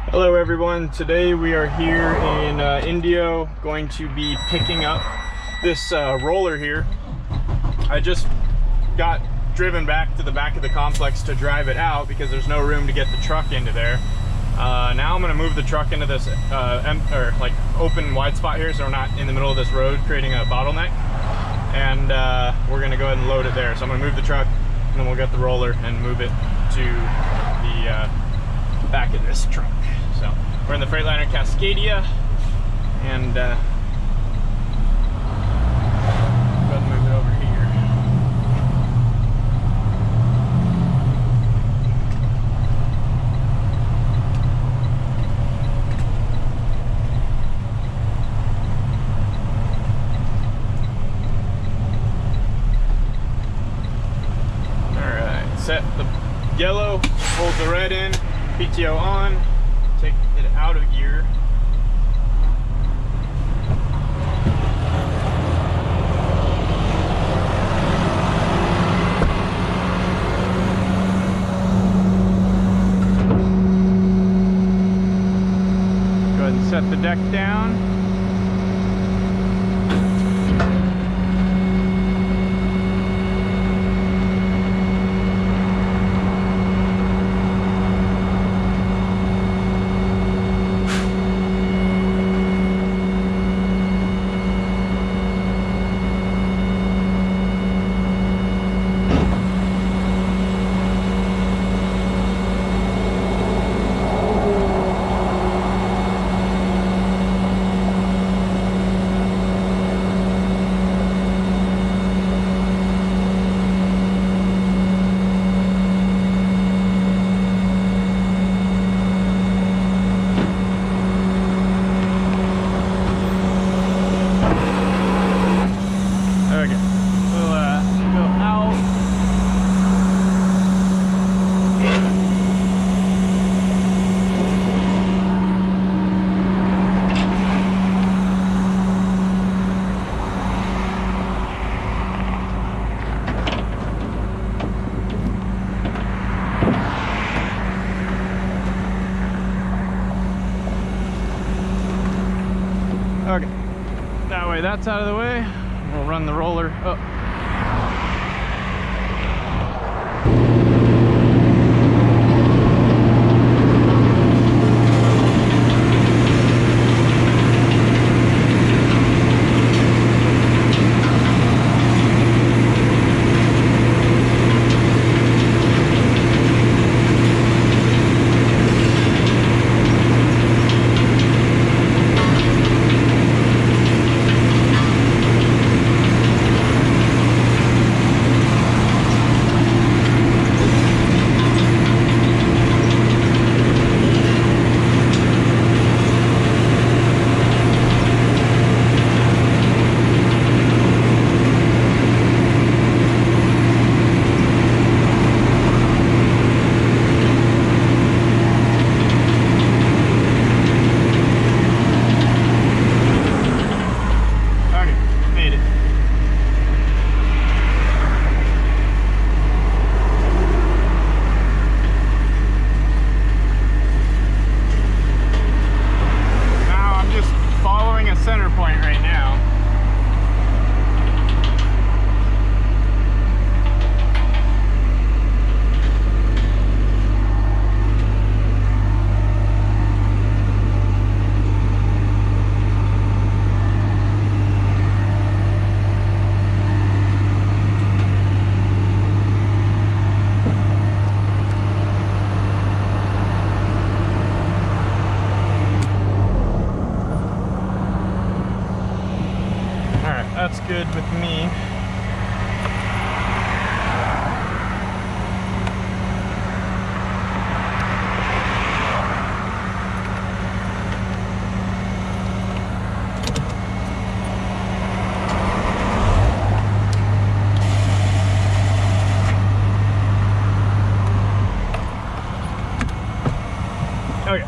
Hello everyone, today we are here in Indio, going to be picking up this roller here. I just got driven back to the back of the complex to drive it out because there's no room to get the truck into there. Now I'm going to move the truck into this open wide spot here so we're not in the middle of this road creating a bottleneck, and we're going to go ahead and load it there. So I'm going to move the truck and then we'll get the roller and move it to the back of this truck. So we're in the Freightliner Cascadia, and go ahead and move it over here. All right, set the yellow, hold the red in, PTO on. Take it out of gear. Go ahead and set the deck down. Okay, that way that's out of the way. We'll run the roller up. That's good with me. Okay.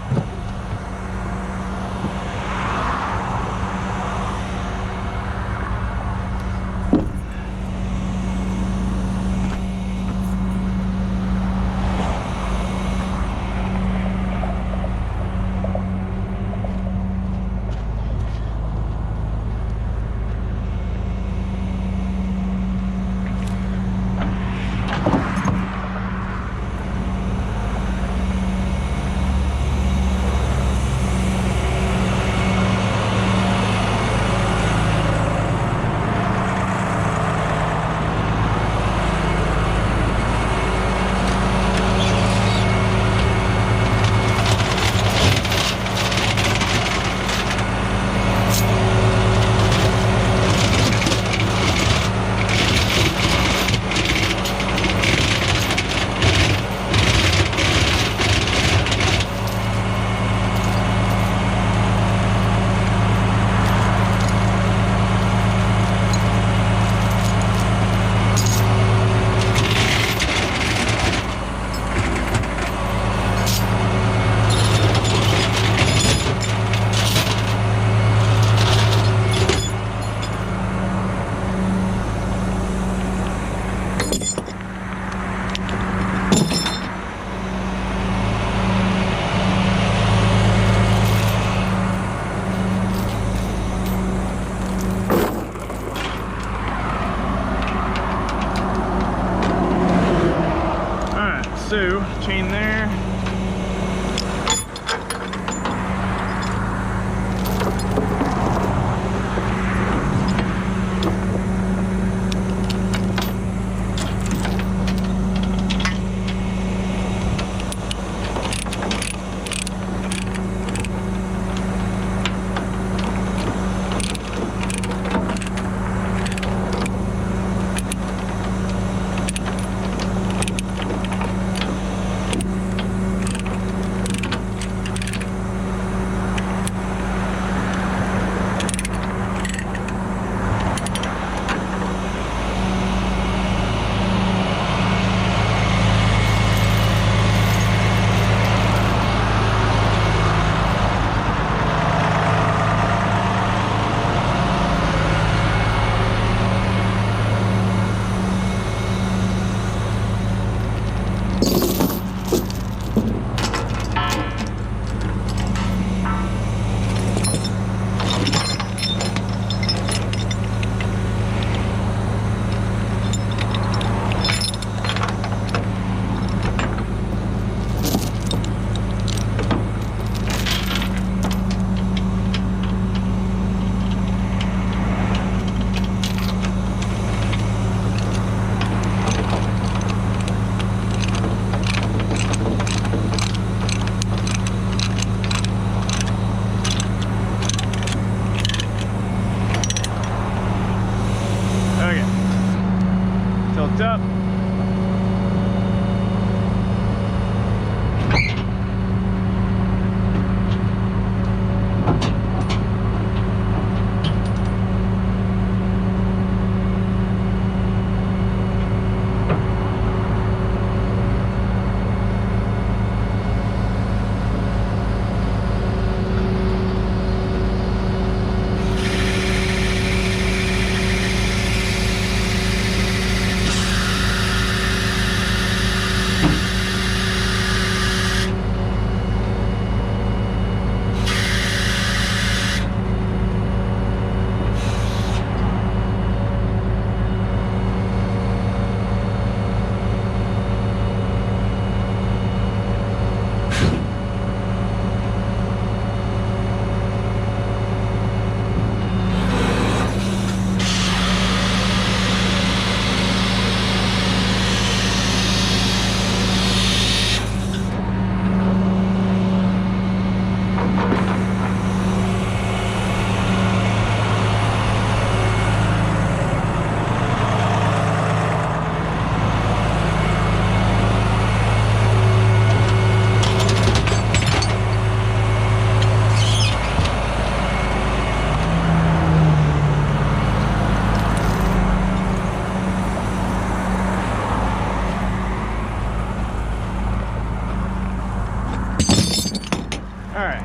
All right.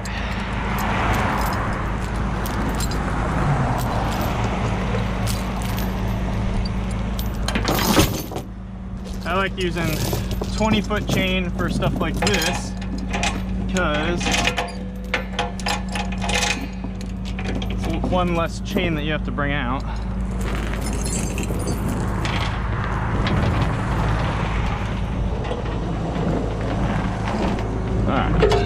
I like using 20-foot chain for stuff like this because it's one less chain that you have to bring out. All right.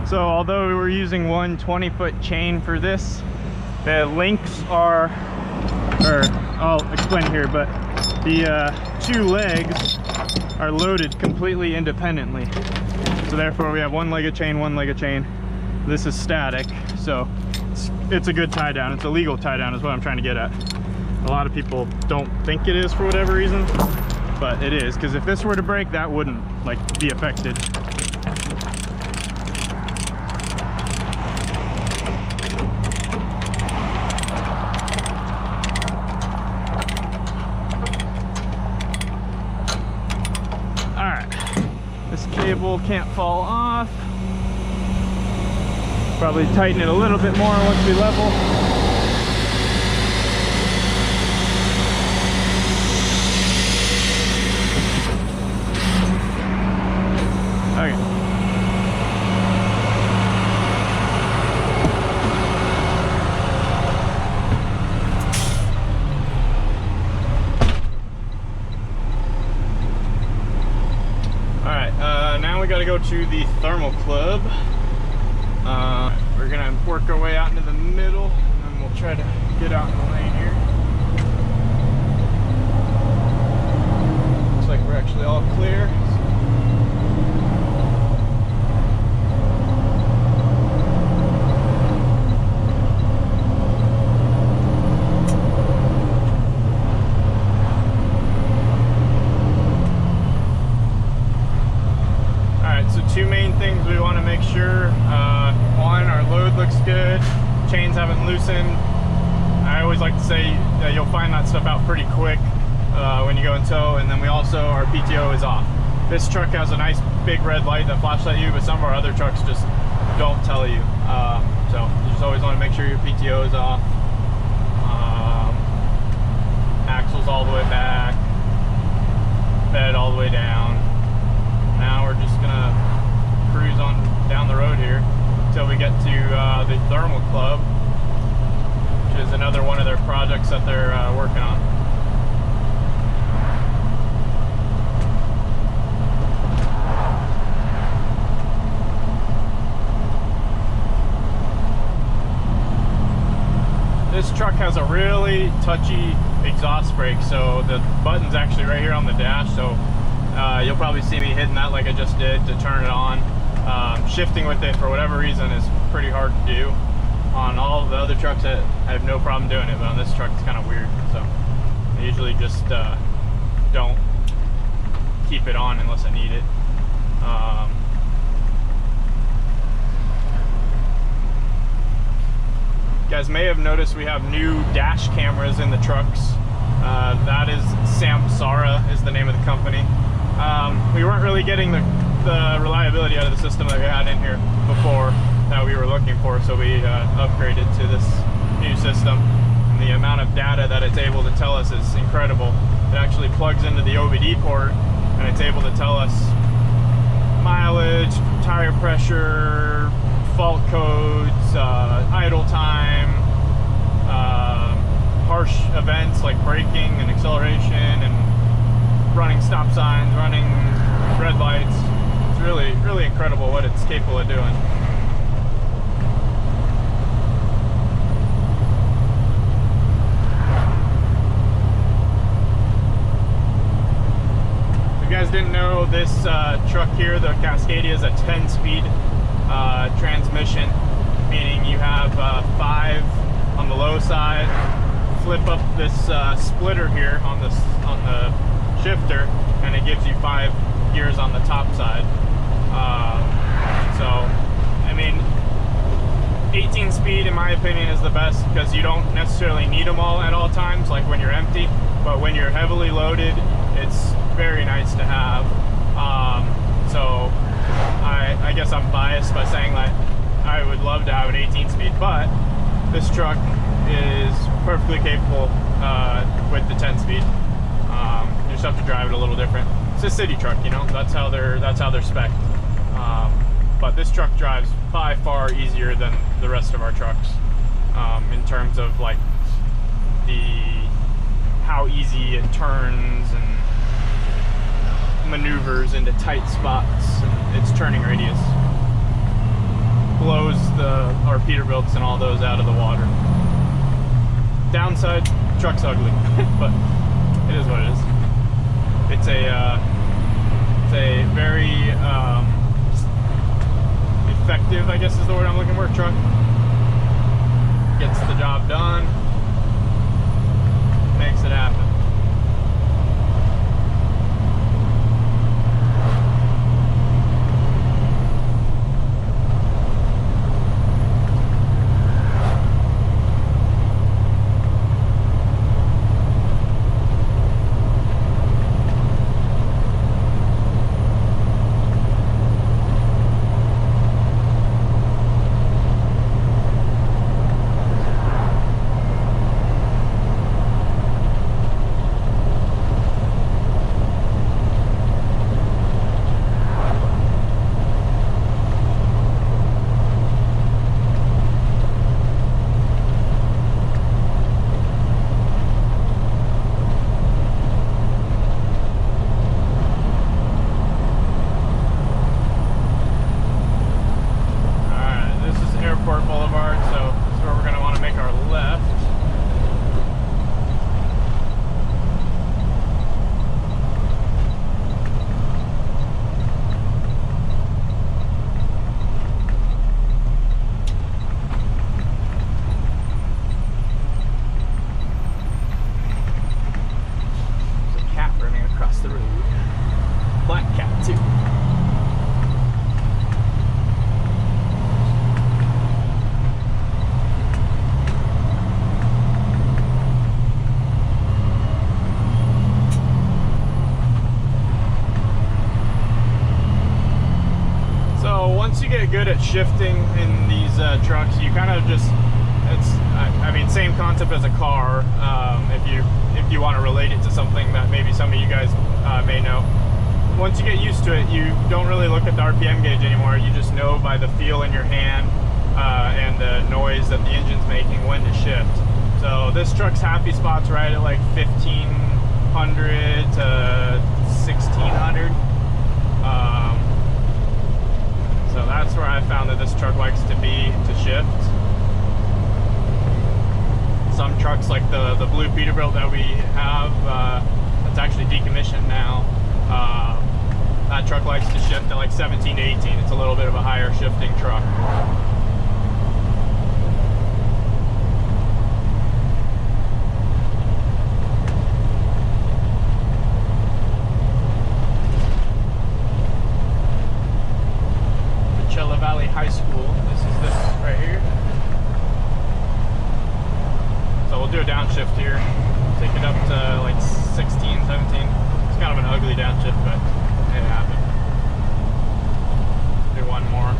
So although we're using one 20-foot chain for this, the links are, or I'll explain here, but the two legs are loaded completely independently. So therefore we have one leg of chain, one leg of chain. This is static, so it's a good tie down. It's a legal tie down is what I'm trying to get at. A lot of people don't think it is for whatever reason, but it is, because if this were to break, that wouldn't like be affected. Cable can't fall off. Probably tighten it a little bit more once we level. Okay. Now we got to go to the thermal club. We're gonna work our way out into the middle, and then we'll try to get out in the lane here. Looks like we're actually all clear. Two main things we want to make sure. One, our load looks good, chains haven't loosened. I always like to say that you'll find that stuff out pretty quick when you go in tow. And then we also, our PTO is off. This truck has a nice big red light that flashes at you, but some of our other trucks just don't tell you. So you just always want to make sure your PTO is off. Axles all the way back, bed all the way down. Now we're just gonna cruise on down the road here until we get to the thermal club, which is another one of their projects that they're working on. This truck has a really touchy exhaust brake, so the button's actually right here on the dash, so you'll probably see me hitting that like I just did to turn it on. Shifting with it for whatever reason is pretty hard to do. On all of the other trucks I have no problem doing it, but on this truck it's kind of weird, so I usually just don't keep it on unless I need it. You guys may have noticed we have new dash cameras in the trucks. That is Samsara is the name of the company. We weren't really getting the reliability out of the system that we had in here before that we were looking for, so we upgraded to this new system. And the amount of data that it's able to tell us is incredible. It actually plugs into the OBD port, and it's able to tell us mileage, tire pressure, fault codes, idle time, harsh events like braking and acceleration and running stop signs, running red lights. It's really, really incredible what it's capable of doing. If you guys didn't know, this truck here, the Cascadia, is a 10-speed transmission, meaning you have 5 on the low side. Flip up this splitter here on the shifter, and it gives you 5 gears on the top side. So, I mean, 18 speed, in my opinion, is the best because you don't necessarily need them all at all times, like when you're empty. But when you're heavily loaded, it's very nice to have. So I guess I'm biased by saying that I would love to have an 18 speed, but this truck is perfectly capable with the 10 speed. You just have to drive it a little different. It's a city truck, you know. That's how they're spec'd. But this truck drives by far easier than the rest of our trucks in terms of like how easy it turns and maneuvers into tight spots, and its turning radius blows our Peterbilts and all those out of the water. Downside, truck's ugly, but it is what it is. It's a very effective, I guess is the word I'm looking for, truck. Gets the job done, makes it happen. Good at shifting in these trucks. You kind of just, I mean, same concept as a car. If you want to relate it to something that maybe some of you guys may know. Once you get used to it, you don't really look at the RPM gauge anymore. You just know by the feel in your hand and the noise that the engine's making when to shift. So this truck's happy spot's right at like 1500 to 1600. So that's where I found that this truck likes to be to shift. Some trucks like the blue Peterbilt that we have, that's actually decommissioned now, that truck likes to shift at like 17 to 18. It's a little bit of a higher shifting truck. High school. This is this right here. So we'll do a downshift here. Take it up to like 16, 17. It's kind of an ugly downshift, but it happened. Do one more.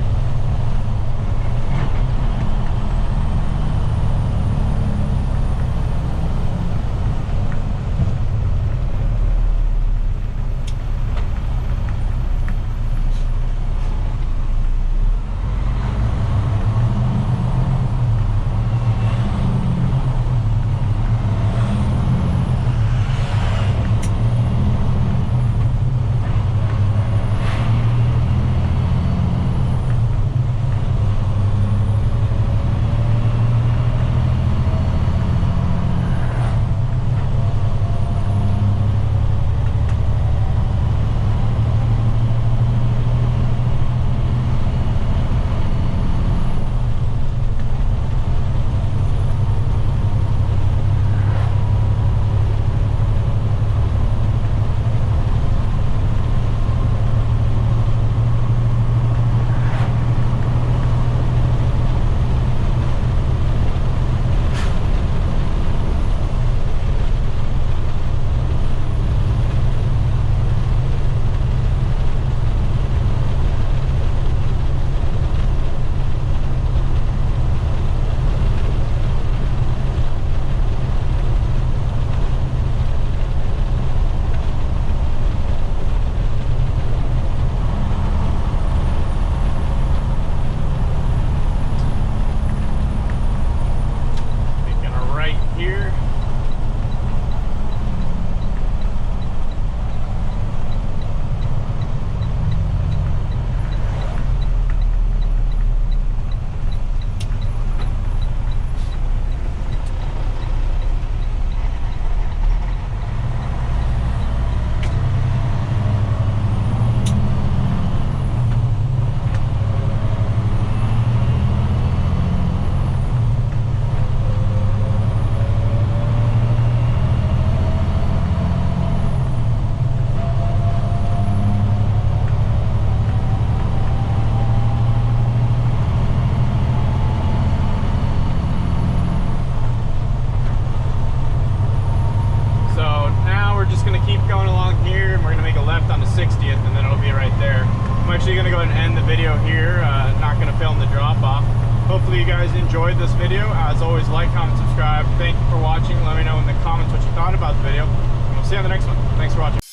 actually going to go ahead and end the video here. Not going to film the drop off. Hopefully you guys enjoyed this video. As always, like, comment, subscribe. Thank you for watching. Let me know in the comments what you thought about the video, and we'll see you on the next one. Thanks for watching.